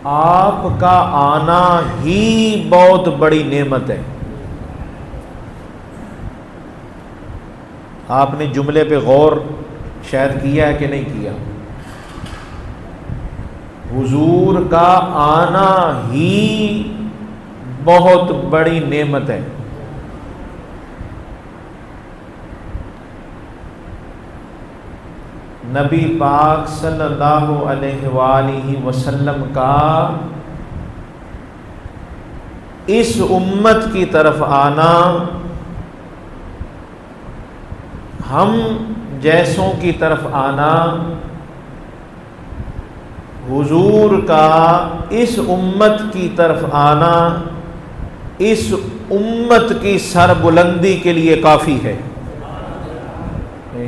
आपका आना ही बहुत बड़ी नेमत है। आपने जुमले पे गौर शायद किया है कि नहीं किया? हुजूर का आना ही बहुत बड़ी नेमत है। नबी पाक सल्लल्लाहु अलैहि वसल्लम का इस उम्मत की तरफ आना हम जैसों की तरफ आना, हुजूर का इस उम्मत की तरफ आना इस उम्मत की सरबुलंदी के लिए काफ़ी है।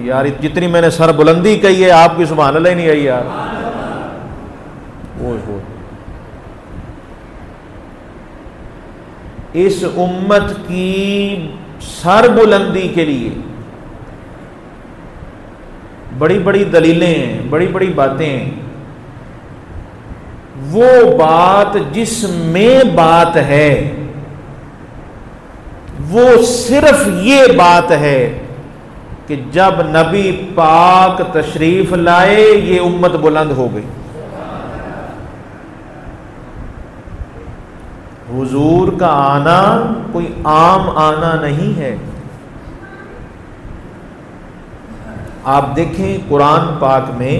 यार जितनी मैंने सरबुलंदी कही है आपकी सुभान अल्लाह ही नहीं आई यार। वो इस उम्मत की सरबुलंदी के लिए बड़ी बड़ी दलीलें हैं, बड़ी बड़ी बातें हैं। वो बात जिसमें बात है वो सिर्फ ये बात है कि जब नबी पाक तशरीफ लाए ये उम्मत बुलंद हो गई। हुजूर का आना कोई आम आना नहीं है। आप देखें कुरान पाक में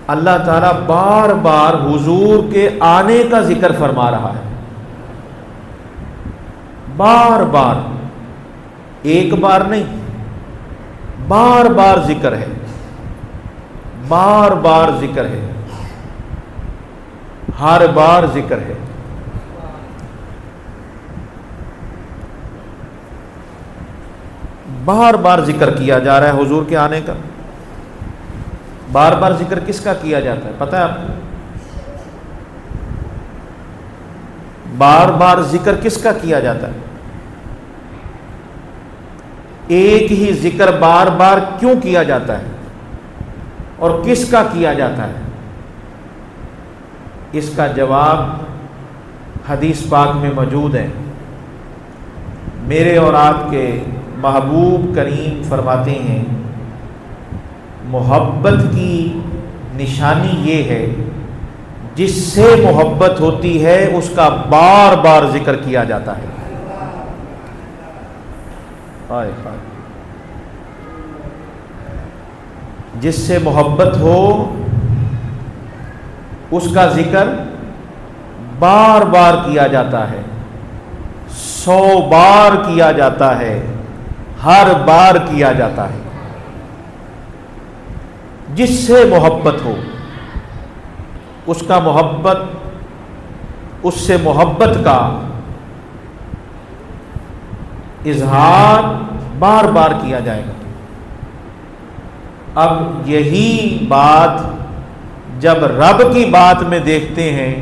अल्लाह ताला बार बार हुजूर के आने का जिक्र फरमा रहा है, बार बार, एक बार नहीं, बार बार जिक्र है, बार बार जिक्र है, हर बार जिक्र है। बार बार जिक्र किया जा रहा है हुजूर के आने का। बार बार जिक्र किसका किया जाता है पता है आपको? बार बार जिक्र किसका किया जाता है? एक ही जिक्र बार बार क्यों किया जाता है और किसका किया जाता है? इसका जवाब हदीस पाक में मौजूद है। मेरे और आपके महबूब करीम फरमाते हैं, मोहब्बत की निशानी ये है जिससे मोहब्बत होती है उसका बार बार जिक्र किया जाता है। जिससे मोहब्बत हो उसका जिक्र बार बार किया जाता है, 100 बार किया जाता है, हर बार किया जाता है। जिससे मोहब्बत हो उसका मोहब्बत, उससे मोहब्बत का इजहार बार बार किया जाएगा। अब यही बात जब रब की बात में देखते हैं,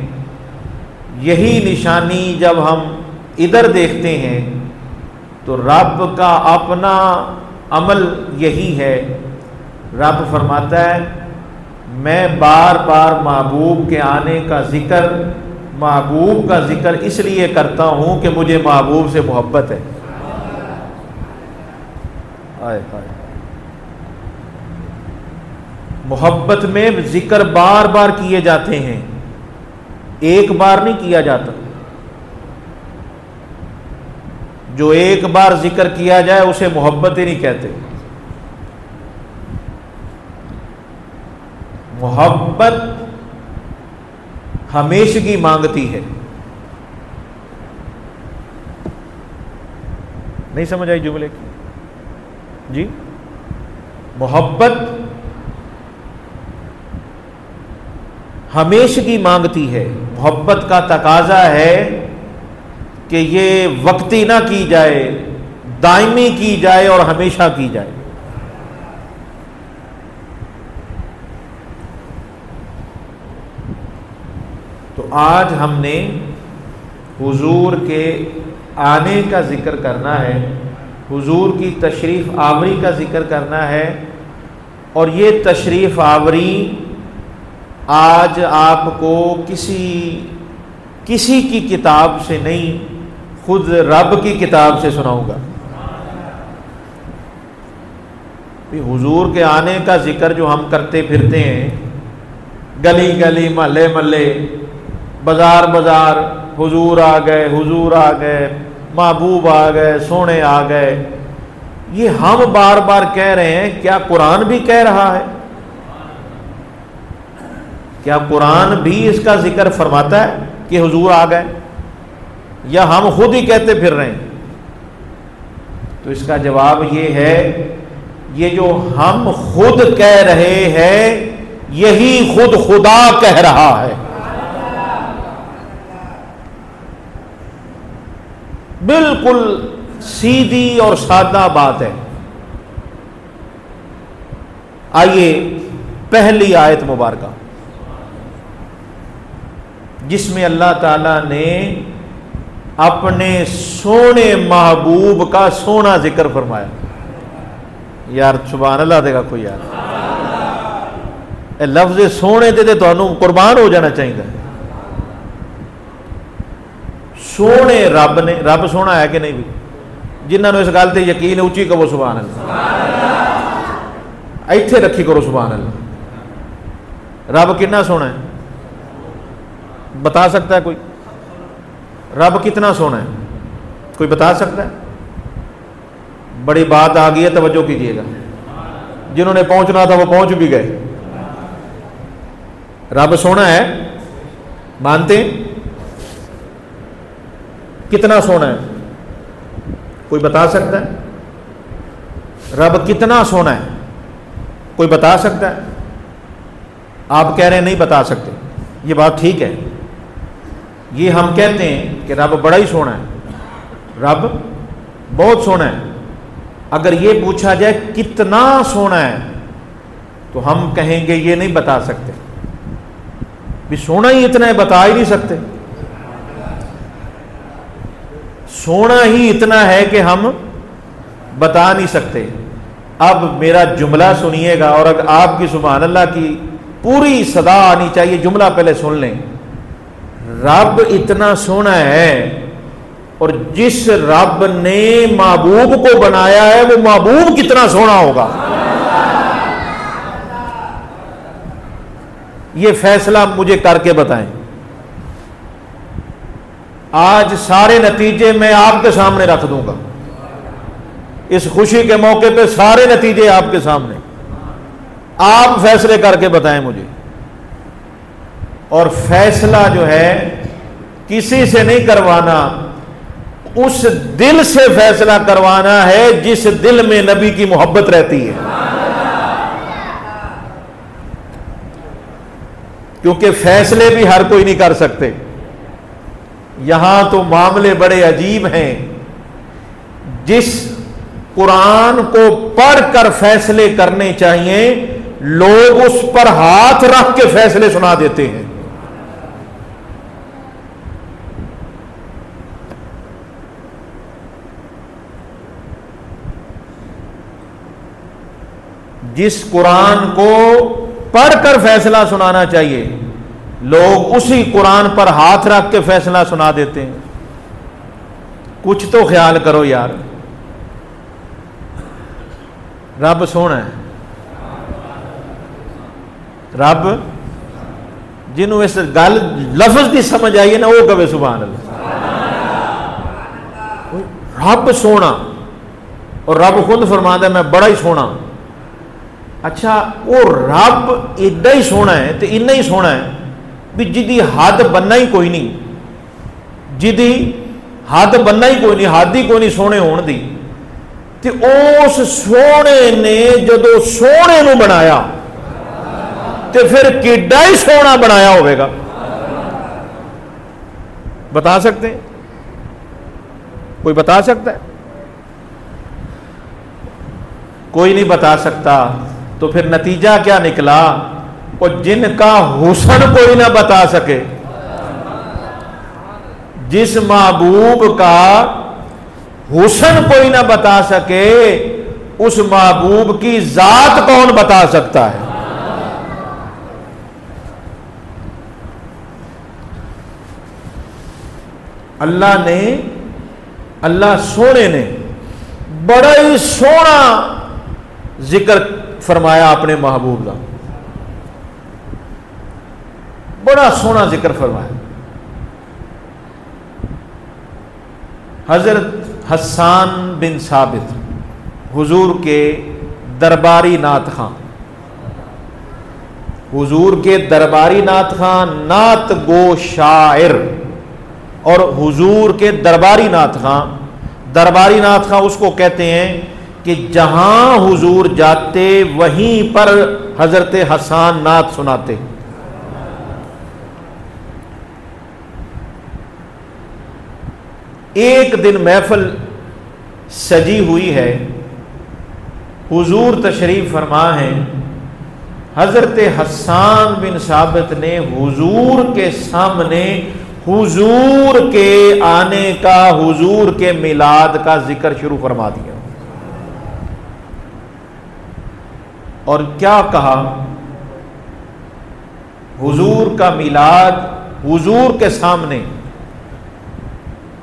यही निशानी जब हम इधर देखते हैं, तो रब का अपना अमल यही है। रब फरमाता है, मैं बार बार महबूब के आने का जिक्र, महबूब का जिक्र इसलिए करता हूं कि मुझे महबूब से मोहब्बत है। आए हाय, मोहब्बत में जिक्र बार बार किए जाते हैं, एक बार नहीं किया जाता। जो एक बार जिक्र किया जाए उसे मोहब्बत ही नहीं कहते। मोहब्बत हमेशगी मांगती है। नहीं समझ आई जुमले की जी? मोहब्बत हमेशगी मांगती है। मोहब्बत का तकाजा है कि ये वक्ती ना की जाए, दायमी की जाए और हमेशा की जाए। तो आज हमने हुजूर के आने का जिक्र करना है, हुजूर की तशरीफ़ आवरी का जिक्र करना है। और ये तशरीफ़ आवरी आज आपको किसी की किताब से नहीं, खुद रब की किताब से सुनाऊंगा। हुजूर के आने का जिक्र जो हम करते फिरते हैं, गली गली, महल्ले महल्ले, बाजार बाजार, हुजूर आ गए, हुजूर आ गए, महबूब आ गए, सोने आ गए, ये हम बार बार कह रहे हैं। क्या कुरान भी कह रहा है? क्या कुरान भी इसका जिक्र फरमाता है कि हुजूर आ गए, या हम खुद ही कहते फिर रहे हैं? तो इसका जवाब ये है, ये जो हम खुद कह रहे हैं यही खुद खुदा कह रहा है। बिल्कुल सीधी और सादा बात है। आइए पहली आयत मुबारका, जिसमें अल्लाह ताला ने अपने सोने महबूब का सोना जिक्र फरमाया। यार सुभान अल्लाह देगा कोई यार, लफ्ज़ सोने ते तुहानू कुर्बान हो जाना चाहिए। सोने रब ने, रब सोना है कि नहीं भी? जिन्होंने इस गल ते यकीन है उच्ची कहो सुभान अल्लाह, इत्थे रखी करो सुभान अल्लाह। रब कितना सोना है बता सकता है कोई? रब कितना सोना है कोई बता सकता है? बड़ी बात आ गई है, तवज्जो कीजिएगा। जिन्होंने पहुंचना था वो पहुंच भी गए। रब सोना है, मानते? कितना सोना है कोई बता सकता है? रब कितना सोना है कोई बता सकता है? आप कह रहे हैं नहीं बता सकते, ये बात ठीक है। ये हम कहते हैं कि रब बड़ा ही सोना है, रब बहुत सोना है। अगर ये पूछा जाए कितना सोना है तो हम कहेंगे ये नहीं बता सकते, भी सोना ही इतना है, बता ही नहीं सकते। सोना ही इतना है कि हम बता नहीं सकते। अब मेरा जुमला सुनिएगा, और अगर आपकी सुभान अल्लाह की पूरी सदा आनी चाहिए। जुमला पहले सुन लें। रब इतना सोना है, और जिस रब ने महबूब को बनाया है वो महबूब कितना सोना होगा, ये फैसला मुझे करके बताएं। आज सारे नतीजे मैं आपके सामने रख दूंगा। इस खुशी के मौके पे सारे नतीजे आपके सामने, आप फैसले करके बताएं मुझे। और फैसला जो है किसी से नहीं करवाना, उस दिल से फैसला करवाना है जिस दिल में नबी की मोहब्बत रहती है। क्योंकि फैसले भी हर कोई नहीं कर सकते। यहां तो मामले बड़े अजीब हैं। जिस कुरान को पढ़कर फैसले करने चाहिए, लोग उस पर हाथ रख के फैसले सुना देते हैं। जिस कुरान को पढ़कर फैसला सुनाना चाहिए, लोग उसी कुरान पर हाथ रख के फैसला सुना देते हैं। कुछ तो ख्याल करो यार। रब सोना है, रब जिन्होंने इस गल लफ्ज की समझ आई है ना, वो कवे सुभान अल्लाह। रब सोना, और रब खुद फरमाता है मैं बड़ा ही सोना। अच्छा, वो रब इदा ही सोना है तो इन्ना ही सोना है भी जिदी हद बनना ही कोई नहीं, जिदी हद बनना ही कोई नहीं, हद ही कोई नहीं सोने होने दी। ते उस सोने ने जदों सोने नूं बनाया ते फिर किड्डा ही सोना बनाया होगा। बता सकते हैं? कोई बता सकता है? कोई नहीं बता सकता। तो फिर नतीजा क्या निकला? और जिनका हुस्न कोई ना बता सके, जिस महबूब का हुस्न कोई ना बता सके, उस महबूब की जात कौन बता सकता है? अल्लाह सोने ने बड़ा ही सोना जिक्र फरमाया अपने महबूब का, बड़ा सोना जिक्र फरमाया। हजरत हसन बिन साबित हुजूर के दरबारी नात खां, हुजूर के दरबारी नात खां, नात गो शायर, और हुजूर के दरबारी नात खां उसको कहते हैं कि जहां हुजूर जाते वहीं पर हजरत हसन नात सुनाते। एक दिन महफिल सजी हुई है, हुजूर तशरीफ फरमा है, हजरत हसन बिन साबित ने हुजूर के सामने हुजूर के आने का, हुजूर के मिलाद का जिक्र शुरू फरमा दिया। और क्या कहा? हुजूर का मिलाद हुजूर के सामने,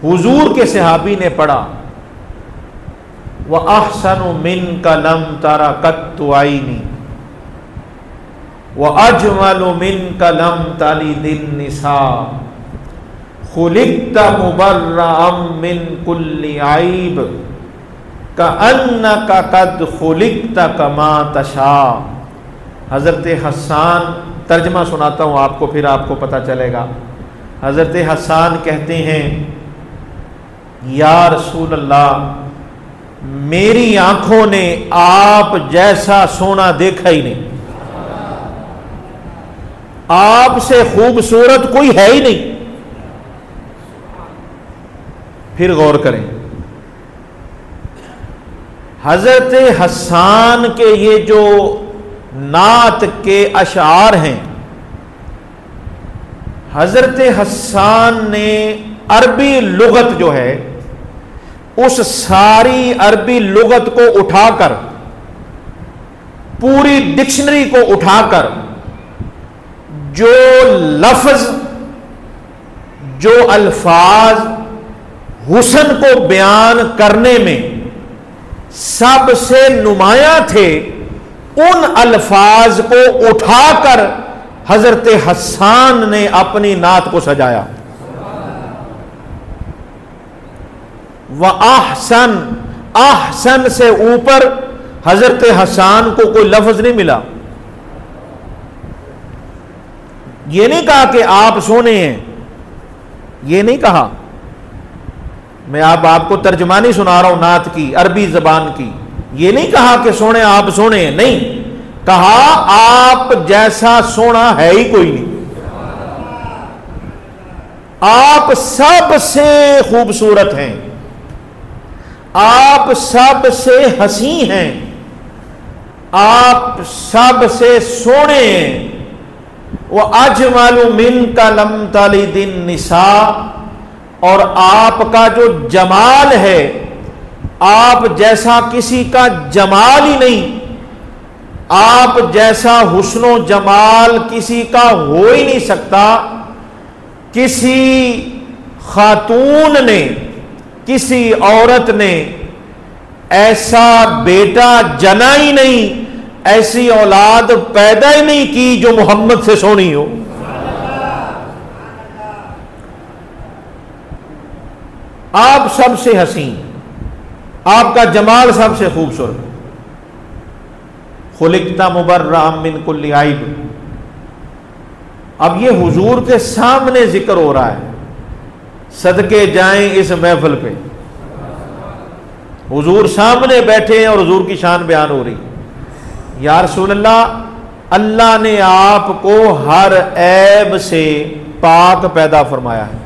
हुजूर के सहाबी ने पढ़ा, व अहसनु मिन कलम तारा कत्तु आईनी व अजमलु मिन कलम ताली दिन निसा खुलिक्ता मुबर्रअम मिन कुल्ली आइब का अन्नका कद खुलिक्ता कमा तशा। हजरत हसन, तर्जमा सुनाता हूँ आपको, फिर आपको पता चलेगा। हजरत हसन कहते हैं, या रसूल अल्लाह, मेरी आंखों ने आप जैसा सोना देखा ही नहीं, आपसे खूबसूरत कोई है ही नहीं। फिर गौर करें, हजरत हसन के ये जो नात के अशार हैं, हजरत हसन ने अरबी लुगत जो है, उस सारी अरबी लुगत को उठाकर, पूरी डिक्शनरी को उठाकर, जो लफ्ज, जो अल्फाज हुस्न को बयान करने में सबसे नुमायां थे, उन अल्फाज को उठाकर हजरत हसन ने अपनी नात को सजाया। व आहसन, आहसन से ऊपर हजरत हसन को कोई लफ्ज नहीं मिला। यह नहीं कहा कि आप सोने हैं, यह नहीं कहा। मैं आपको तर्जमानी सुना रहा हूं नात की, अरबी जबान की। यह नहीं कहा कि सोने, आप सोने हैं, नहीं कहा आप जैसा सोना है ही कोई नहीं, आप सबसे खूबसूरत हैं, आप सबसे हसी हैं, आप सबसे सोने हैं। वह अजमलु मिन कलम ताली दिन निसा, और आपका जो जमाल है, आप जैसा किसी का जमाल ही नहीं, आप जैसा हुस्नो जमाल किसी का हो ही नहीं सकता। किसी खातून ने, किसी औरत ने ऐसा बेटा जना ही नहीं, ऐसी औलाद पैदा ही नहीं की जो मोहम्मद से सोनी हो। आप सबसे हसीन, आपका जमाल सबसे खूबसूरत। खुलिक्ता मुबर्रअम मिन कुल्ली आइब। अब ये हुजूर के सामने जिक्र हो रहा है, सदके जाएं इस महफिल पे, हुजूर सामने बैठे हैं और हुजूर की शान बयान हो रही। या रसूल अल्लाह, अल्लाह ने आपको हर ऐब से पाक पैदा फरमाया है,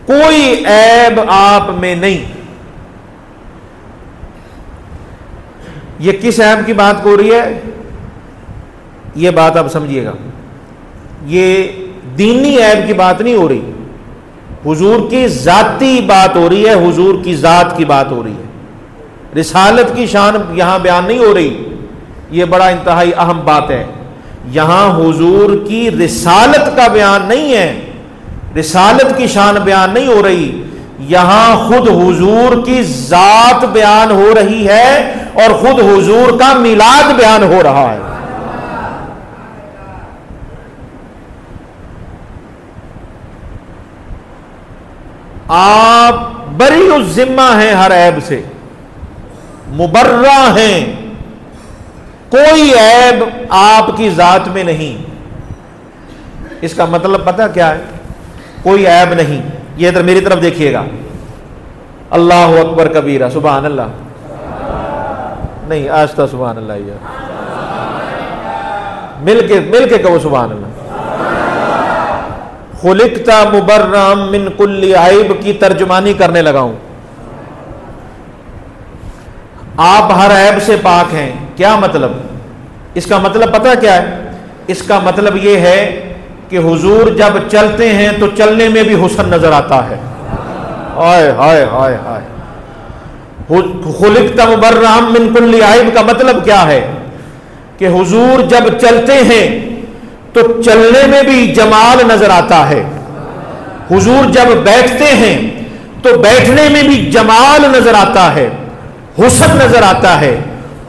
कोई ऐब आप में नहीं। ये किस ऐब की बात हो रही है? ये बात आप समझिएगा, ये दीनी ऐब की बात नहीं हो रही, हुजूर की जाती बात हो रही है, हुजूर की जात की बात हो रही है। रिसालत की शान यहां बयान नहीं हो रही, ये बड़ा इंतहाई अहम बात है। यहां हुजूर की रिसालत का बयान नहीं है, रिसालत की शान बयान नहीं हो रही, यहां खुद हुजूर की जात बयान हो रही है और खुद हुजूर का मिलाद बयान हो रहा है। आप बरी उस जिम्मा हैं, हर ऐब से मुबर्रा हैं, कोई ऐब आपकी जात में नहीं। इसका मतलब पता क्या है? कोई ऐब नहीं। ये इधर मेरी तरफ देखिएगा, अल्लाह अकबर कबीरा, सुभान अल्लाह नहीं, आज तो सुभान अल्लाह यार, मिल के कहो सुभान अल्लाह। खुलिकता मुबर्रम मिन कुल्ली ऐब की तर्जुमानी करने लगा हूं। आप हर ऐब से पाक हैं। क्या मतलब? इसका मतलब पता क्या है? इसका मतलब यह है कि हुजूर जब चलते हैं तो चलने में भी हुस्न नजर आता है। हाय हाय हाय हाय। खुलिकता मुबर्रम मिन कुल्ली ऐब का मतलब क्या है? कि हुजूर जब चलते हैं तो चलने में भी जमाल नजर आता है। हुजूर जब बैठते हैं तो बैठने में भी जमाल नजर आता है, हुस्न नजर आता है।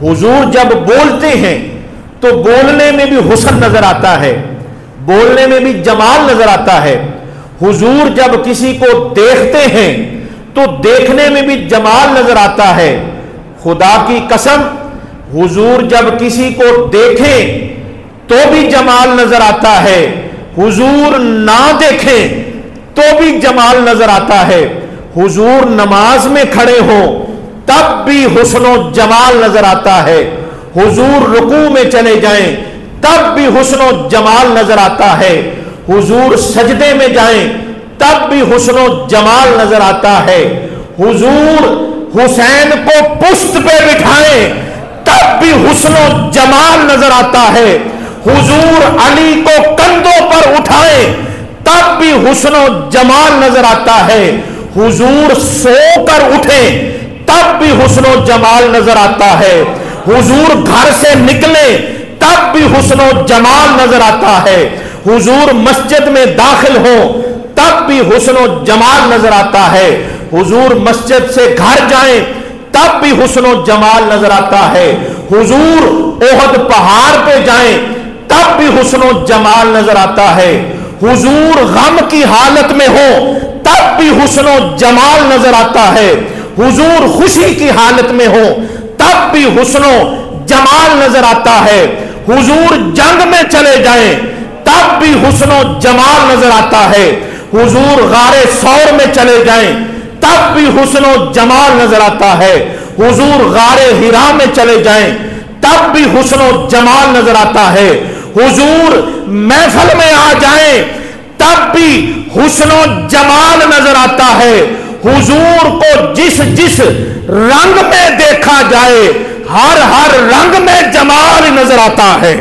हुजूर जब बोलते हैं तो बोलने में भी हुस्न नजर आता है, बोलने में भी जमाल नजर आता है। हुजूर जब किसी को देखते हैं तो देखने में भी जमाल नजर आता है। खुदा की कसम, हुजूर जब किसी को देखें तो भी जमाल नजर आता है, हुजूर ना देखें तो भी जमाल नजर आता है। हुजूर नमाज में खड़े हो तब भी हुस्नो जमाल नजर आता है। हुजूर रुकू में चले जाएं तब भी हुस्नो जमाल नजर आता है। हुजूर सजदे में जाएं तब भी हुस्नो जमाल नजर आता है। हुजूर हुसैन को पुश्त पे बिठाएं तब भी हुस्नो जमाल नजर आता है। हुजूर अली को कंधों पर उठाएं तब भी हुस्नो जमाल नजर आता है। हुजूर सोकर उठे तब भी हुस्नो जमाल नजर आता है। हुजूर घर से निकले तब भी हुस्नो जमाल नजर आता है। हुजूर मस्जिद में दाखिल हो तब भी हुस्नो जमाल नजर आता है। हुजूर मस्जिद से घर जाएं तब भी हुस्नो जमाल नजर आता है। हुजूर ओहद पहाड़ पे जाएं तब भी हुस्नो जमाल नजर आता है। हुजूर गम की हालत में हो तब भी हुस्नो जमाल नजर आता है। हुजूर खुशी की हालत में हो तब भी हुस्नो जमाल नजर आता है। हुजूर जंग में चले जाएं तब भी हुस्नो जमाल नजर आता है। हुजूर गारे सौर में चले जाएं तब भी हुस्नो जमाल नजर आता है। हुजूर गारे हिरा में चले जाएं तब भी हुस्नो जमाल नजर आता है। हुजूर महफिल में आ जाएं तब भी हुस्नो जमाल नजर आता है। हुजूर को जिस जिस रंग में देखा जाए हर हर रंग में जमाल नजर आता है।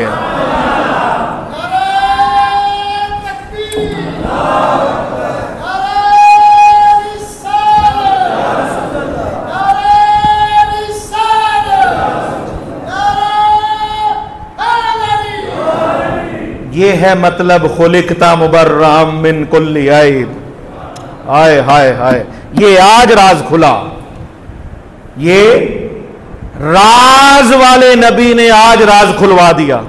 ये है मतलब खुलिकता मुबर्रम मिन कुल्ली ऐब। हाय हाय हाय, ये आज राज खुला। ये राज वाले नबी ने आज राज खुलवा दिया।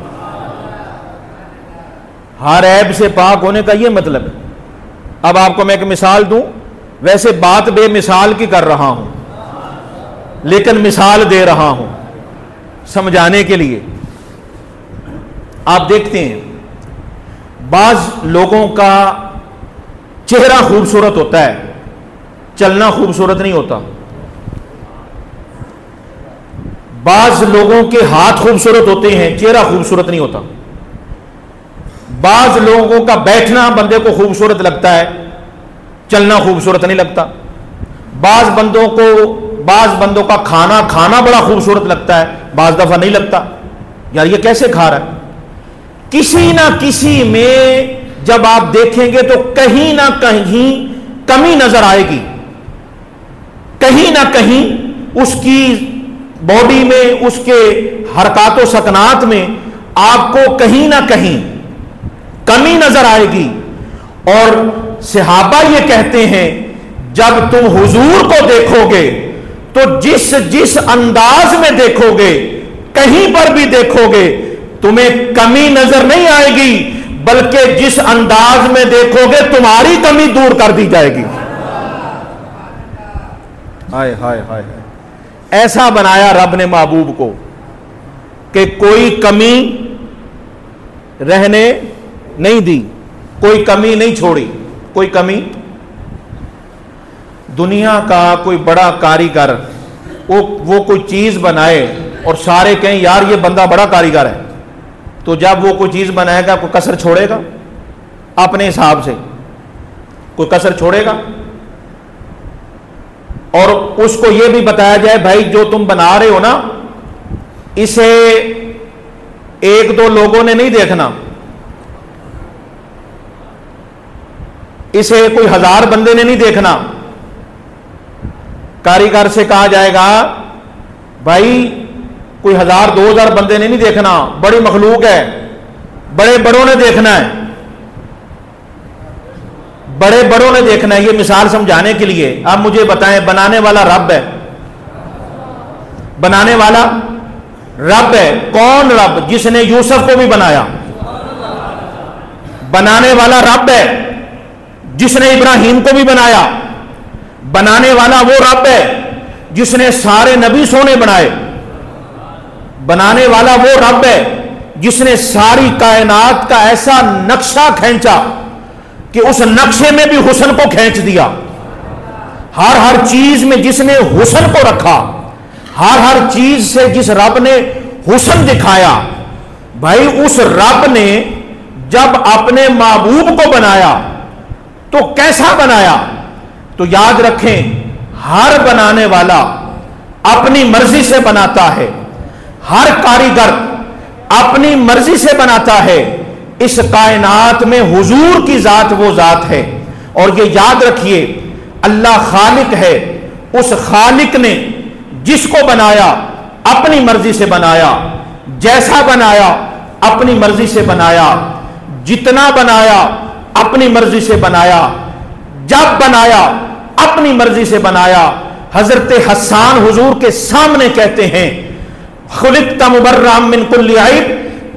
हर ऐब से पाक होने का ये मतलब है। अब आपको मैं एक मिसाल दूं, वैसे बात बेमिसाल की कर रहा हूं, लेकिन मिसाल दे रहा हूं समझाने के लिए। आप देखते हैं बाज लोगों का चेहरा खूबसूरत होता है, चलना खूबसूरत नहीं होता। बाज लोगों के हाथ खूबसूरत होते हैं, चेहरा खूबसूरत नहीं होता। बाज लोगों का बैठना बंदे को खूबसूरत लगता है, चलना खूबसूरत नहीं लगता। बाज बंदों का खाना बड़ा खूबसूरत लगता है, बाज दफा नहीं लगता। यार ये कैसे खा रहा है? किसी ना किसी में जब आप देखेंगे तो कहीं ना कहीं कमी नजर आएगी। कहीं ना कहीं उसकी बॉडी में, उसके हरकत सकनात में आपको कहीं ना कहीं कमी नजर आएगी। और सहाबा ये कहते हैं जब तुम हुजूर को देखोगे तो जिस जिस अंदाज में देखोगे, कहीं पर भी देखोगे, तुम्हें कमी नजर नहीं आएगी, बल्कि जिस अंदाज में देखोगे तुम्हारी कमी दूर कर दी जाएगी। हाय हाय हाय हाय। ऐसा बनाया रब ने महबूब को कि कोई कमी रहने नहीं दी, कोई कमी नहीं छोड़ी, कोई कमी। दुनिया का कोई बड़ा कारीगर वो कोई चीज बनाए और सारे कहें यार ये बंदा बड़ा कारीगर है, तो जब वो कोई चीज बनाएगा कोई कसर छोड़ेगा? अपने हिसाब से कोई कसर छोड़ेगा? और उसको ये भी बताया जाए भाई जो तुम बना रहे हो ना, इसे एक दो लोगों ने नहीं देखना, इसे कोई 1000 बंदे ने नहीं देखना। कारीगर से कहा जाएगा भाई कोई 1000-2000 बंदे ने नहीं देखना, बड़ी मखलूक है, बड़े बड़ों ने देखना है, बड़े बड़ों ने देखना है। ये मिसाल समझाने के लिए आप मुझे बताएं, बनाने वाला रब है, बनाने वाला रब है। कौन रब? जिसने यूसुफ को भी बनाया। बनाने वाला रब है जिसने इब्राहिम को भी बनाया। बनाने वाला वो रब है जिसने सारे नबी सोने बनाए। बनाने वाला वो रब है जिसने सारी कायनात का ऐसा नक्शा खींचा कि उस नक्शे में भी हुस्न को खींच दिया। हर हर चीज में जिसने हुस्न को रखा, हर हर चीज से जिस रब ने हुस्न दिखाया, भाई उस रब ने जब अपने महबूब को बनाया तो कैसा बनाया? तो याद रखें, हर बनाने वाला अपनी मर्जी से बनाता है, हर कारीगर अपनी मर्जी से बनाता है। इस कायनात में हुजूर की जात वो जात है। और ये याद रखिए, अल्लाह खालिक है। उस खालिक ने जिसको बनाया अपनी मर्जी से बनाया, जैसा बनाया अपनी मर्जी से बनाया, जितना बनाया अपनी मर्जी से बनाया, जब बनाया अपनी मर्जी से बनाया। हजरत हसन हुजूर के सामने कहते हैं, खुलिक़्ता मुबर्रअम मिन कुल्ली ऐब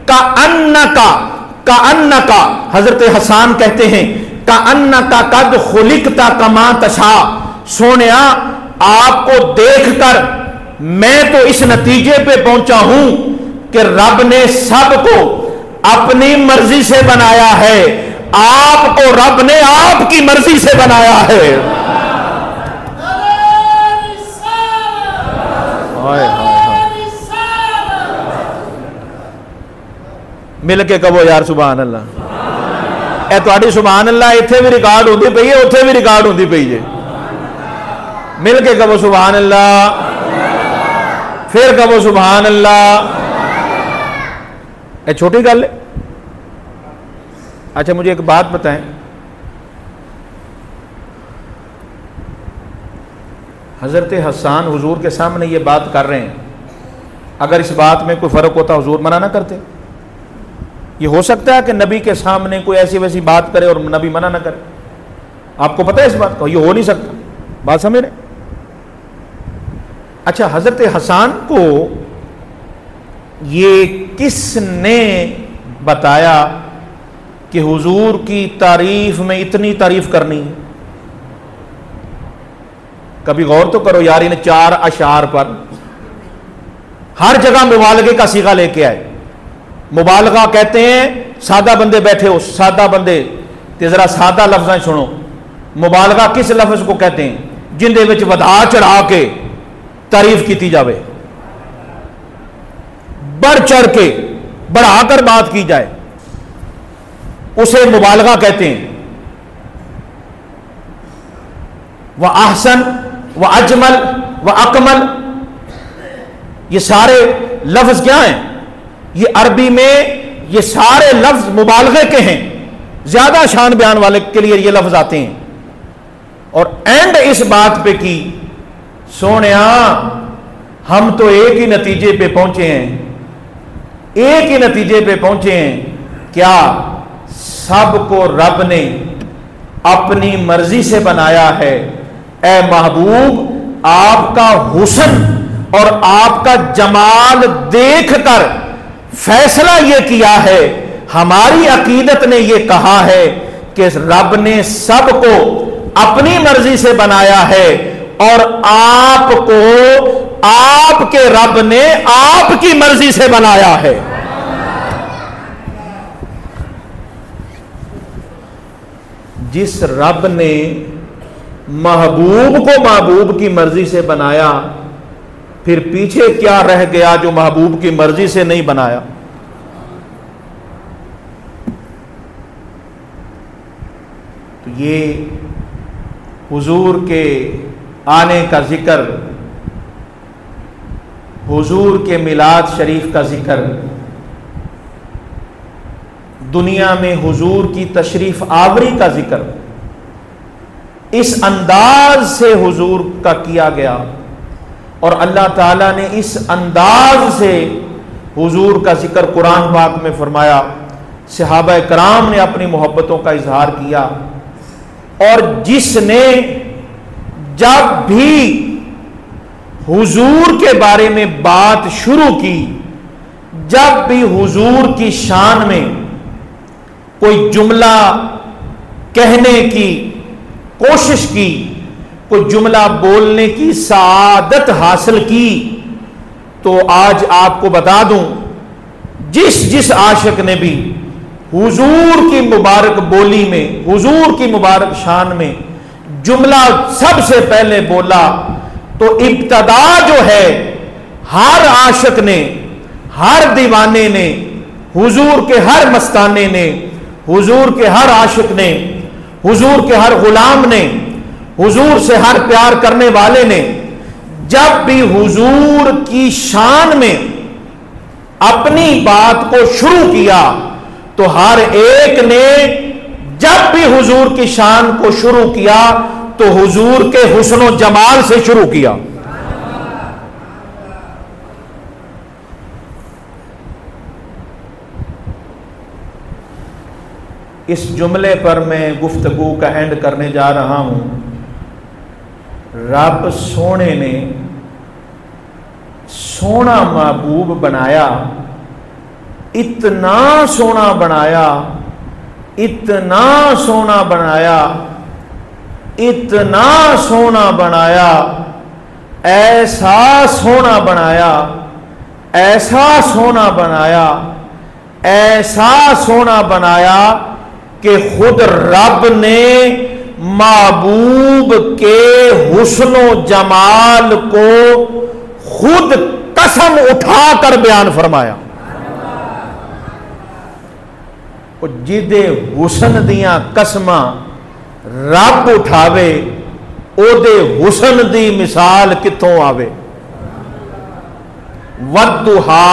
का अन्नका, हजरत हसन कहते हैं का अन्नका कद खुलिक़्ता कमा तशा। सोनिया, आपको देखकर मैं तो इस नतीजे पे पहुंचा हूं कि रब ने सबको अपनी मर्जी से बनाया है। आपको रब ने आपकी मर्जी से बनाया है। हाय मिल के कहो यार सुभान अल्लाह। ए तुहाडी सुभान अल्लाह इत्थे भी रिकॉर्ड होंदी पई है, उत्थे भी रिकॉर्ड होंदी पई है। मिल के कहो सुभान अल्लाह, फिर कहो सुभान अल्लाह। ए छोटी गल है। अच्छा मुझे एक बात बताएं, हजरत हसन हुजूर के सामने ये बात कर रहे हैं, अगर इस बात में कोई फर्क होता हुजूर मना ना करते? ये हो सकता है कि नबी के सामने कोई ऐसी वैसी बात करे और नबी मना ना करे? आपको पता है इस बात का? ये हो नहीं सकता। बात समझ रहे? अच्छा, हजरत हसन को ये किसने बताया कि हुजूर की तारीफ में इतनी तारीफ करनी है? कभी गौर तो करो यार, इन 4 अशार पर हर जगह मुबालगे का सीगा लेके आए। मुबालगा कहते हैं सादा बंदे बैठे हो, सादा बंदे ते जरा सादा लफ्ज़ सुनो। मुबालगा किस लफ्ज़ को कहते हैं? जिंदे विच वधा चढ़ा के तारीफ की जावे, बढ़ चढ़ के बढ़ाकर बात की जाए, उसे मुबालगा कहते हैं। वह अहसन, वह अजमल, वह अकमल, ये सारे लफ्ज क्या हैं? ये अरबी में ये सारे लफ्ज मुबालगे के हैं। ज्यादा शान बयान वाले के लिए ये लफ्ज आते हैं। और एंड इस बात पे की, सोनिया हम तो एक ही नतीजे पे पहुंचे हैं, एक ही नतीजे पे पहुंचे हैं। क्या? सबको रब ने अपनी मर्जी से बनाया है। ए महबूब, आपका हुस्न और आपका जमाल देखकर फैसला यह किया है, हमारी अकीदत ने यह कहा है कि रब ने सबको अपनी मर्जी से बनाया है और आपको आपके रब ने आपकी मर्जी से बनाया है। जिस रब ने महबूब को महबूब की मर्जी से बनाया, फिर पीछे क्या रह गया जो महबूब की मर्जी से नहीं बनाया? तो ये हुजूर के आने का जिक्र, हुजूर के मिलाद शरीफ का जिक्र, दुनिया में हुजूर की तशरीफ आवरी का जिक्र इस अंदाज से हुजूर का किया गया और अल्लाह ताला ने इस अंदाज से हुजूर का जिक्र कुरान पाक में फरमाया। सहाबा कराम ने अपनी मोहब्बतों का इजहार किया और जिसने जब भी हुजूर के बारे में बात शुरू की, जब भी हुजूर की शान में कोई जुमला कहने की कोशिश की, कोई जुमला बोलने की सआदत हासिल की, तो आज आपको बता दूं, जिस आशिक ने भी हुजूर की मुबारक बोली में, हुजूर की मुबारक शान में जुमला सबसे पहले बोला, तो इब्तदा जो है हर आशिक ने, हर दीवाने ने, हुजूर के हर मस्ताने ने, हुजूर के हर आशिक ने, हुजूर के हर गुलाम ने, हुजूर से हर प्यार करने वाले ने जब भी हुजूर की शान में अपनी बात को शुरू किया, तो हर एक ने जब भी हुजूर की शान को शुरू किया तो हुजूर के हुस्न और जमाल से शुरू किया। इस जुमले पर मैं गुफ्तगू का एंड करने जा रहा हूं। रब सोने ने सोना महबूब बनाया, इतना सोना बनाया, इतना सोना बनाया, इतना सोना बनाया, ऐसा सोना बनाया, ऐसा सोना बनाया, ऐसा सोना बनाया कि खुद रब ने महबूब के हुस्नो जमाल को खुद कसम उठाकर बयान फरमाया। जिदे हुसन दियां कसमां रब उठावे, ओदे हुसन दी मिसाल कित्थों आवे। वद्दुहा,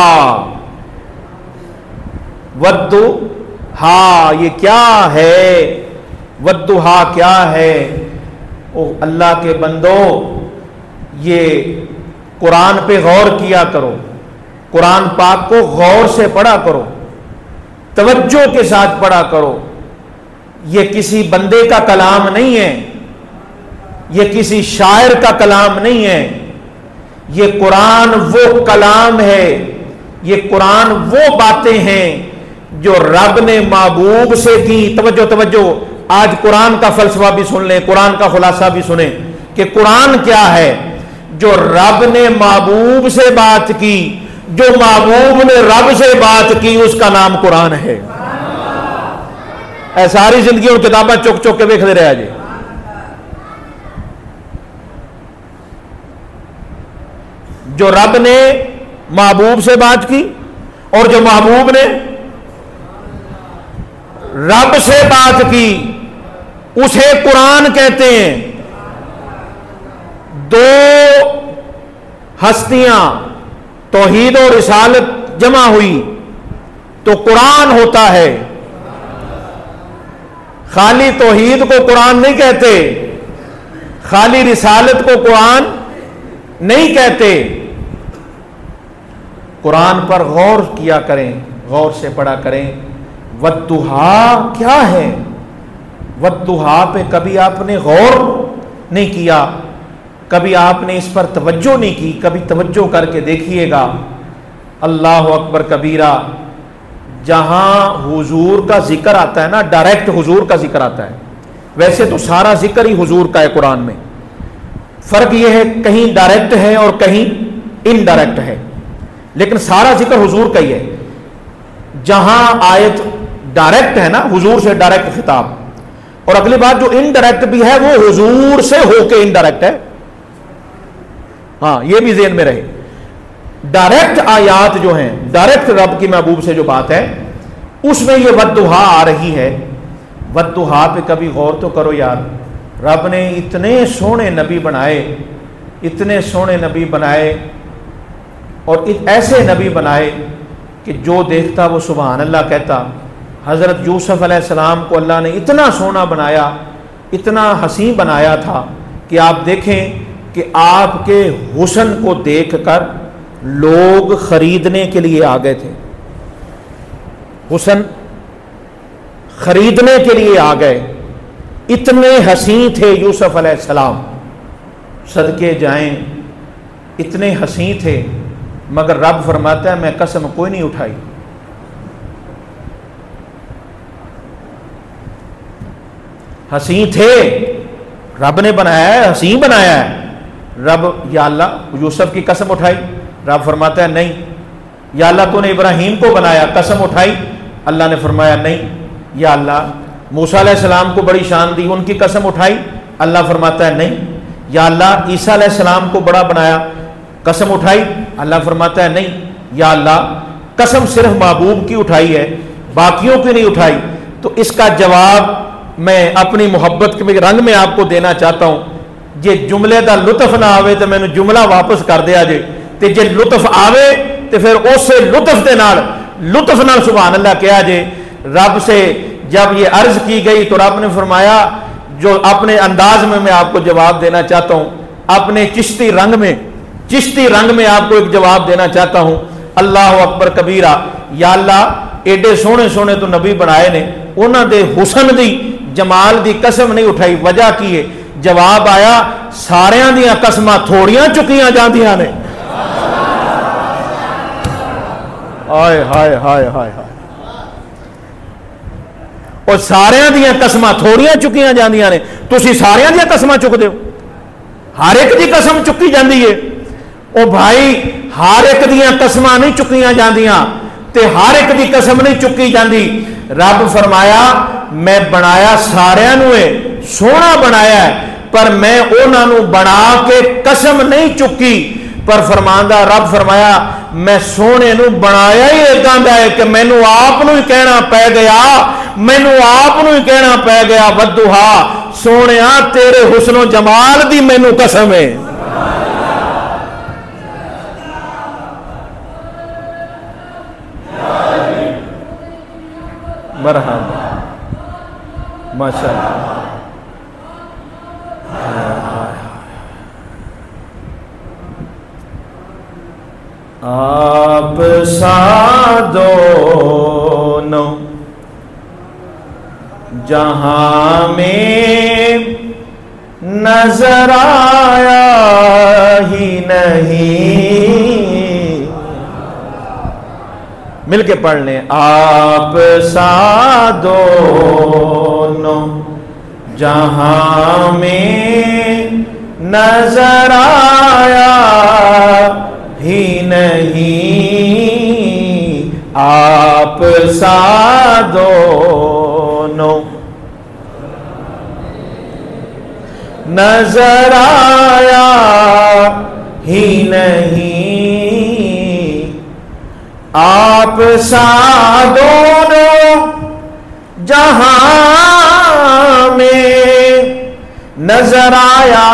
वद्दुहा ये क्या है? वद्दुहा क्या है? ओ अल्लाह के बंदो, ये कुरान पे गौर किया करो, कुरान पाक को गौर से पढ़ा करो, तवज्जो के साथ पढ़ा करो। ये किसी बंदे का कलाम नहीं है, ये किसी शायर का कलाम नहीं है, ये कुरान वो कलाम है, ये कुरान वो बातें हैं जो रब ने महबूब से की। तवज्जो तवज्जो, आज कुरान का फलसफा भी सुन लें, कुरान का खुलासा भी सुने कि कुरान क्या है। जो रब ने महबूब से बात की, जो महबूब ने रब से बात की, उसका नाम कुरान है। सारी जिंदगी और किताबें चुक चुक के देखते रहे जी। जो रब ने महबूब से बात की और जो महबूब ने रब से बात की, उसे कुरान कहते हैं। दो हस्तियां तौहीद और रिसालत जमा हुई तो कुरान होता है। खाली तौहीद को कुरान नहीं कहते, खाली रिसालत को कुरान नहीं कहते। कुरान पर गौर किया करें, गौर से पढ़ा करें। वद्दुहा क्या है? वद्दुहा पे कभी आपने गौर नहीं किया, कभी आपने इस पर तवज्जो नहीं की। कभी तवज्जो करके देखिएगा, अल्लाह अकबर कबीरा, जहाँ हुजूर का जिक्र आता है ना, डायरेक्ट हुजूर का जिक्र आता है। वैसे तो सारा जिक्र ही हुजूर का है कुरान में, फ़र्क यह है कहीं डायरेक्ट है और कहीं इनडायरेक्ट है, लेकिन सारा जिक्र हुजूर का ही है। जहां आयत डायरेक्ट है ना, हुजूर से डायरेक्ट खिताब, और अगली बात जो इनडायरेक्ट भी है वो हुजूर से होके इनडायरेक्ट है। हाँ, ये भी ज़हन में रहे। डायरेक्ट आयात जो हैं, डायरेक्ट रब की महबूब से जो बात है, उसमें ये वद्दुहा आ रही है। वद्दुहा पे कभी गौर तो करो यार, रब ने इतने सोहने नबी बनाए, इतने सोहने नबी बनाए, और ऐसे नबी बनाए कि जो देखता वो सुभान अल्लाह कहता। हज़रत यूसुफ अलैहिस्सलाम को अल्लाह ने इतना सोना बनाया, इतना हसीन बनाया था कि आप देखें कि आपके हुस्न को देखकर लोग खरीदने के लिए आ गए थे। हुस्न खरीदने के लिए आ गए, इतने हसीन थे यूसुफ अलैहिस्सलाम, सदके जाएं, इतने हसीन थे। मगर रब फरमाता है मैं कसम कोई नहीं उठाई। हसीन थे, रब ने बनाया है, हसीन बनाया है। रब या अल्लाह यूसुफ की कसम उठाई? रब फरमाता है नहीं। या अल्लाह तूने इब्राहीम को बनाया, कसम उठाई? अल्लाह ने फरमाया नहीं। या अल्लाह मूसा अलैहिस्सलाम को बड़ी शान दी, उनकी कसम उठाई? अल्लाह फरमाता है नहीं। या अल्लाह ईसा अलैहिस्सलाम को बड़ा बनाया, कसम उठाई? अल्लाह फरमाता है नहीं। या अल्लाह कसम सिर्फ महबूब की उठाई है, बाकियों की नहीं उठाई। तो इसका जवाब मैं अपनी मोहब्बत के रंग में आपको देना चाहता हूं। जे जुमले का लुत्फ ना आवे तो मैंने जुमला वापस कर दिया जे, ते जे लुत्फ आवे तो फिर उस लुत्फ के लुत्फ नाल सुभान अल्लाह कहा जे। रब से जब ये अर्ज की गई तो रब ने फरमाया, जो अपने अंदाज में मैं आपको जवाब देना चाहता हूं, अपने चिश्ती रंग में आपको एक जवाब देना चाहता हूं। अल्लाह अकबर कबीरा। या अल्लाह एडे सोहने सोहने तो नबी बनाए ने, उन्हां दे हुस्न दी जमाल दी कसम नहीं उठाई। वजह की है? जवाब आया सारियां दियां कसमां थोड़ियां चुकियां जांदियां ने। हाय हाय हाय हाय हाय। और सारियां दियां कसमां थोड़ियां चुकियां जांदियां ने। तुसी सारियां दियां कसमां चुकदे हो, हर एक दी कसम चुकी जाती है। ओ भाई, हर एक दियां कसमां नहीं चुकियां जांदियां ते हर एक दी कसम नहीं चुकी जाती। रब फरमाया मैं बनाया सारियां नूं है, सोहना बनाया है, पर मैं उन्होंने बना के कसम नहीं चुकी। पर फरमांदा रब फरमाया मैं सोहने नूं बनाया ही इदां दा है कि मैनू आप नूं ही कहना पै गया, मैनू आप नूं ही कहना पै गया वद्दुहा, सोहणिया तेरे हुस्नो जमाल दी मैनू कसम है। मरहबा, माशाअल्लाह। आप सा दोनों जहां में नजर आया ही नहीं। मिलके पढ़ लें। आप सा दोनों जहां में नजर आया ही नहीं। आप सा दोनों नजर आया ही नहीं। आप सा दोनों जहां में नजर आया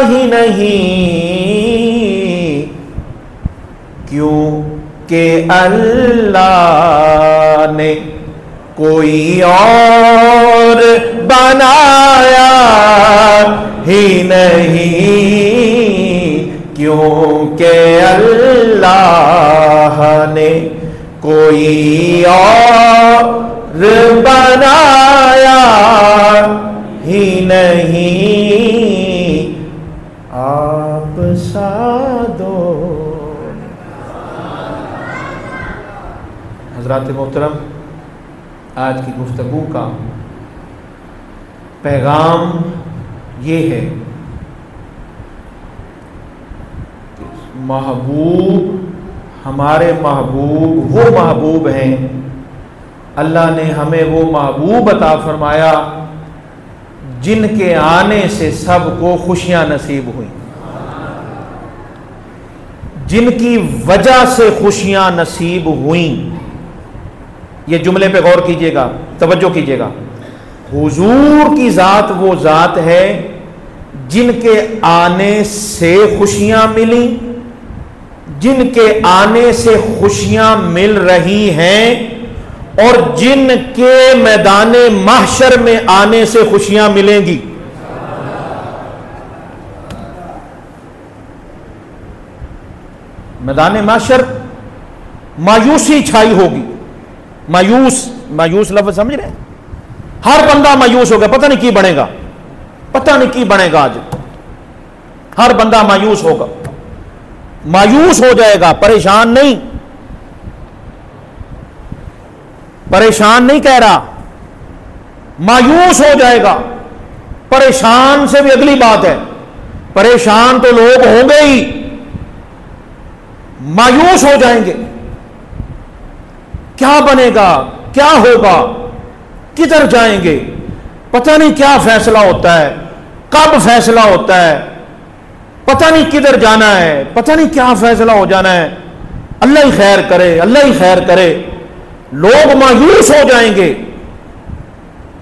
ही नहीं। क्यों कि अल्लाह ने कोई और बनाया ही नहीं। क्योंकि अल्लाह ने कोई और बनाया हज़रात मोहतरम, आज की गुफ्तगू का पैगाम ये है कि महबूब, हमारे महबूब वो महबूब हैं, अल्लाह ने हमें वो महबूब अता फरमाया जिनके आने से सबको खुशियां नसीब हुई, जिनकी वजह से खुशियां नसीब हुई। ये जुमले पे गौर कीजिएगा, तवज्जो कीजिएगा। हुजूर की ज़ात वो ज़ात है जिनके आने से खुशियां मिली, जिनके आने से खुशियां मिल रही हैं और जिनके मैदाने महशर में आने से खुशियां मिलेंगी। मैदाने महशर मायूसी छाई होगी। मायूस लफ्ज़ समझ रहे हैं? हर बंदा मायूस हो गया, पता नहीं की बनेगा, पता नहीं की बनेगा। आज हर बंदा मायूस होगा, मायूस हो जाएगा। परेशान नहीं, परेशान नहीं कह रहा, मायूस हो जाएगा। परेशान से भी अगली बात है, परेशान तो लोग होंगे ही, मायूस हो जाएंगे। क्या बनेगा, क्या होगा, किधर जाएंगे, पता नहीं क्या फैसला होता है, कब फैसला होता है, पता नहीं किधर जाना है, पता नहीं क्या फैसला हो जाना है। अल्लाह ही खैर करे, अल्लाह ही खैर करे। लोग मायूस हो जाएंगे,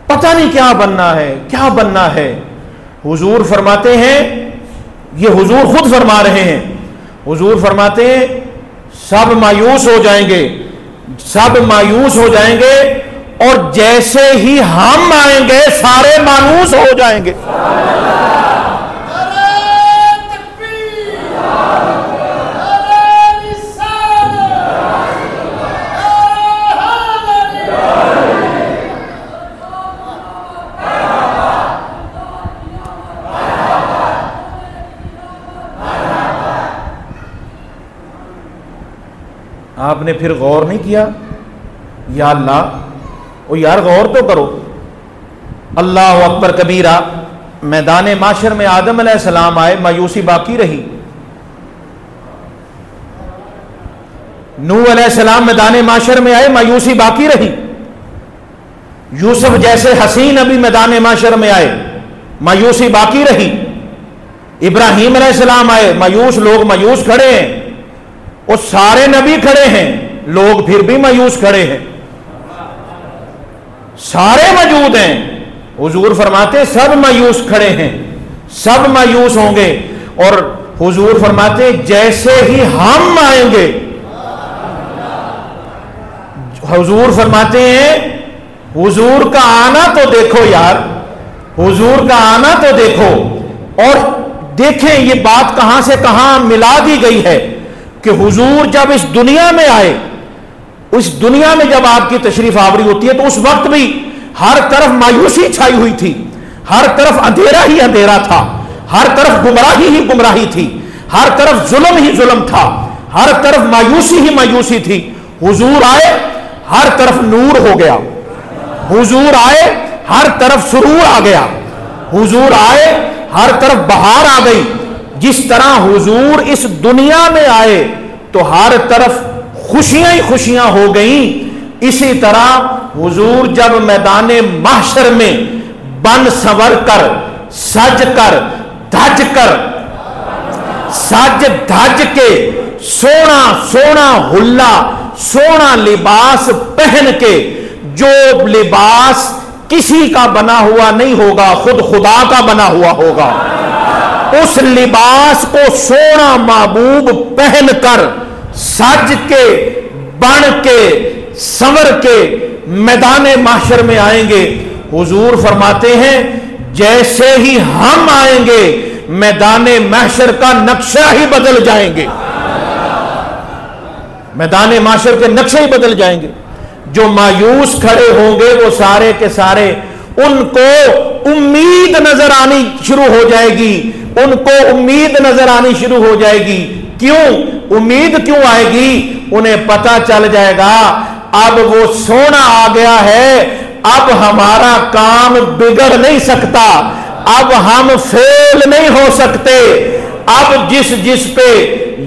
पता नहीं क्या बनना है, क्या बनना है। हुजूर फरमाते हैं, ये हुजूर खुद फरमा रहे हैं, हुजूर फरमाते हैं सब मायूस हो जाएंगे, सब मायूस हो जाएंगे और जैसे ही हम आएंगे सारे मायूस हो जाएंगे। आपने फिर गौर नहीं किया? या अल्लाह, ओ यार गौर तो करो। अल्लाह अकबर कबीरा। मैदान माशर में आदम अलैहिस्सलाम आए, मायूसी बाकी रही। नूह अलैहिस्सलाम मैदान माशर में आए, मायूसी बाकी रही। यूसुफ जैसे हसीन अभी मैदान माशर में आए, मायूसी बाकी रही। इब्राहीम अलैहिस्सलाम आए, मायूस लोग मायूस खड़े हैं, और सारे नबी खड़े हैं, लोग फिर भी मायूस खड़े हैं। सारे मौजूद हैं, हुजूर फरमाते सब मायूस खड़े हैं, सब मायूस होंगे। और हुजूर फरमाते जैसे ही हम आएंगे, हुजूर फरमाते हैं हुजूर का आना तो देखो यार, हुजूर का आना तो देखो। और देखें ये बात कहां से कहां मिला दी गई है कि हुजूर जब इस दुनिया में आए, उस दुनिया में जब आपकी तशरीफ आवरी होती है तो उस वक्त भी हर तरफ मायूसी छाई हुई थी, हर तरफ अंधेरा ही अंधेरा था, हर तरफ गुमराही ही गुमराही थी, हर तरफ जुल्म ही जुल्म था, हर तरफ मायूसी ही मायूसी थी। हुजूर आए, हर तरफ नूर हो गया। हुजूर आए, हर तरफ सुरूर आ गया। हुजूर आए, हर तरफ बहार आ गई। जिस तरह हुजूर इस दुनिया में आए तो हर तरफ खुशियां ही खुशियां हो गई, इसी तरह हुजूर जब मैदाने महशर में बन संवर कर, सज कर, धज कर, सज धज के, सोना सोना हुल्ला, सोना लिबास पहन के, जो लिबास किसी का बना हुआ नहीं होगा, खुद खुदा का बना हुआ होगा, उस लिबास को सोना महबूब पहन कर, सज के, बन के, संवर के मैदान माशर में आएंगे। हुजूर फरमाते हैं जैसे ही हम आएंगे मैदान माशर का नक्शा ही बदल जाएंगे, मैदान माशर के नक्शे ही बदल जाएंगे। जो मायूस खड़े होंगे वो सारे के सारे, उनको उम्मीद नजर आनी शुरू हो जाएगी, उनको उम्मीद नजर आनी शुरू हो जाएगी। क्यों उम्मीद क्यों आएगी? उन्हें पता चल जाएगा अब वो सोना आ गया है, अब हमारा काम बिगड़ नहीं सकता, अब हम फेल नहीं हो सकते। अब जिस जिस पे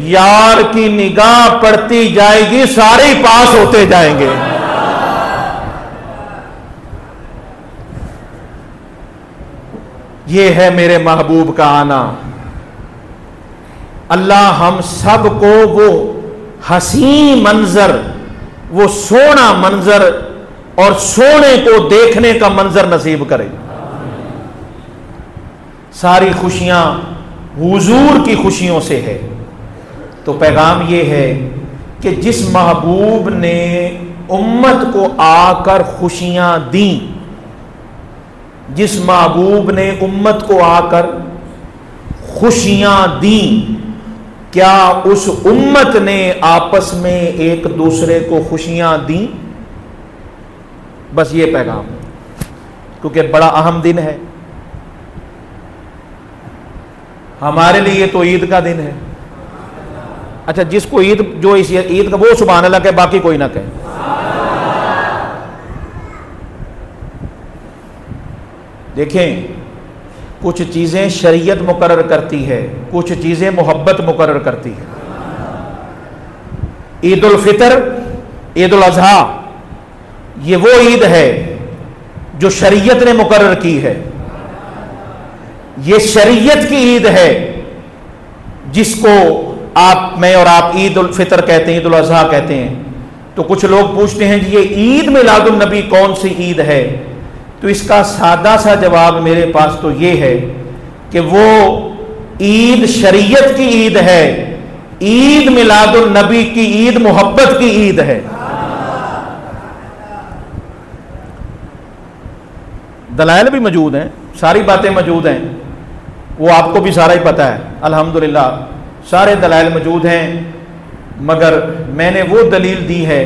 यार की निगाह पड़ती जाएगी सारे ही पास होते जाएंगे। ये है मेरे महबूब का आना। अल्लाह हम सबको वो हसीन मंजर, वो सोना मंजर और सोने को देखने का मंजर नसीब करे। सारी खुशियां हुजूर की खुशियों से है। तो पैगाम ये है कि जिस महबूब ने उम्मत को आकर खुशियां दी, जिस महबूब ने उम्मत को आकर खुशियां दी, क्या उस उम्मत ने आपस में एक दूसरे को खुशियां दी? बस ये पैगाम, क्योंकि बड़ा अहम दिन है हमारे लिए। तो ईद का दिन है। अच्छा, जिसको ईद, जो इस ईद का, वो सुभान अल्लाह कहे, बाकी कोई ना कहे। देखें, कुछ चीजें शरीयत मुकर्रर करती है, कुछ चीजें मोहब्बत मुकर्रर करती है। ईद उल फितर, ईद उल अजहा, ये वो ईद है जो शरीयत ने मुकर्रर की है। ये शरीयत की ईद है जिसको आप, मैं और आप ईद उल फितर कहते हैं, ईद उल अजहा कहते हैं। तो कुछ लोग पूछते हैं जी ये ईद मिलादुन नबी कौन सी ईद है? तो इसका सादा सा जवाब मेरे पास तो ये है कि वो ईद शरीयत की ईद है। ईद मिलादुन नबी की ईद मोहब्बत की ईद है। दलाइल भी मौजूद हैं, सारी बातें मौजूद हैं, वो आपको भी सारा ही पता है। अल्हम्दुलिल्लाह सारे दलाइल मौजूद हैं, मगर मैंने वो दलील दी है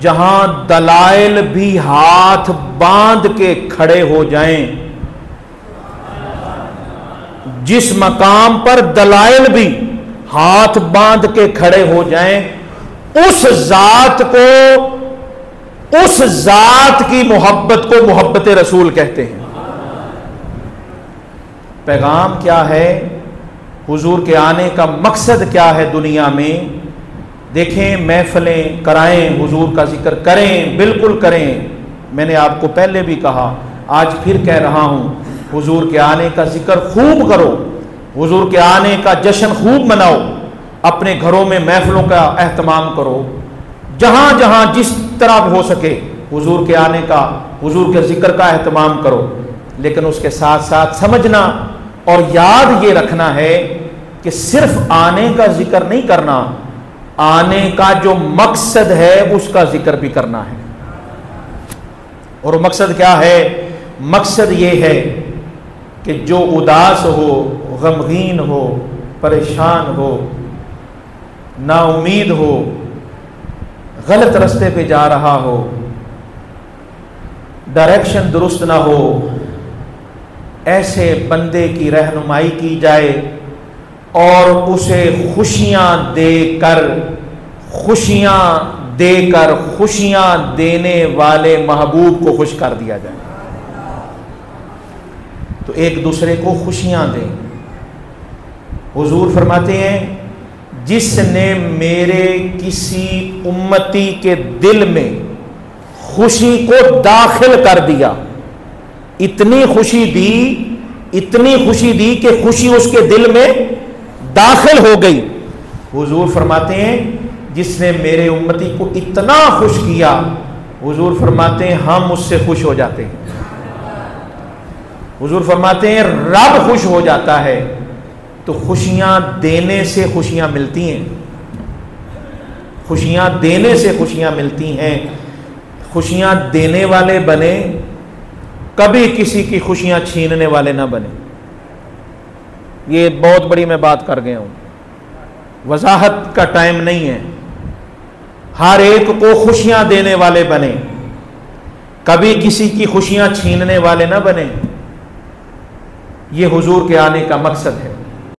जहां दलाइल भी हाथ बांध के खड़े हो जाएं। जिस मकाम पर दलाइल भी हाथ बांध के खड़े हो जाएं, उस जात को, उस जात की मोहब्बत को मोहब्बत रसूल कहते हैं। पैगाम क्या है? हुजूर के आने का मकसद क्या है दुनिया में? देखें, महफिलें कराएं, हुजूर का जिक्र करें, बिल्कुल करें। मैंने आपको पहले भी कहा, आज फिर कह रहा हूं, हुजूर के आने का जिक्र खूब करो, हुजूर के आने का जश्न खूब मनाओ, अपने घरों में महफिलों का एहतमाम करो, जहां जहां जिस तरह हो सके हुजूर के आने का, हुजूर के जिक्र का एहतमाम करो। लेकिन उसके साथ साथ समझना और याद ये रखना है कि सिर्फ आने का जिक्र नहीं करना, आने का जो मकसद है उसका जिक्र भी करना है। और मकसद क्या है? मकसद ये है कि जो उदास हो, गमगीन हो, परेशान हो, नाउमीद हो, गलत रास्ते पे जा रहा हो, डायरेक्शन दुरुस्त ना हो, ऐसे बंदे की रहनुमाई की जाए और उसे खुशियां देकर, खुशियां देकर, खुशियां देने वाले महबूब को खुश कर दिया जाए। तो एक दूसरे को खुशियां दें। हुजूर फरमाते हैं, जिसने मेरे किसी उम्मती के दिल में खुशी को दाखिल कर दिया, इतनी खुशी दी, इतनी खुशी दी कि खुशी उसके दिल में दाखिल हो गई। हुजूर फरमाते हैं, जिसने मेरे उम्मती को इतना खुश किया, हुजूर फरमाते हैं हम उससे खुश हो जाते हैं। हुजूर फरमाते हैं रब खुश हो जाता है। तो खुशियां देने से खुशियां मिलती हैं, खुशियां देने से खुशियां मिलती हैं। खुशियां देने वाले बने, कभी किसी की खुशियां छीनने वाले ना बने। ये बहुत बड़ी मैं बात कर गया हूं, वजाहत का टाइम नहीं है। हर एक को खुशियां देने वाले बने, कभी किसी की खुशियां छीनने वाले ना बने। ये हुजूर के आने का मकसद है।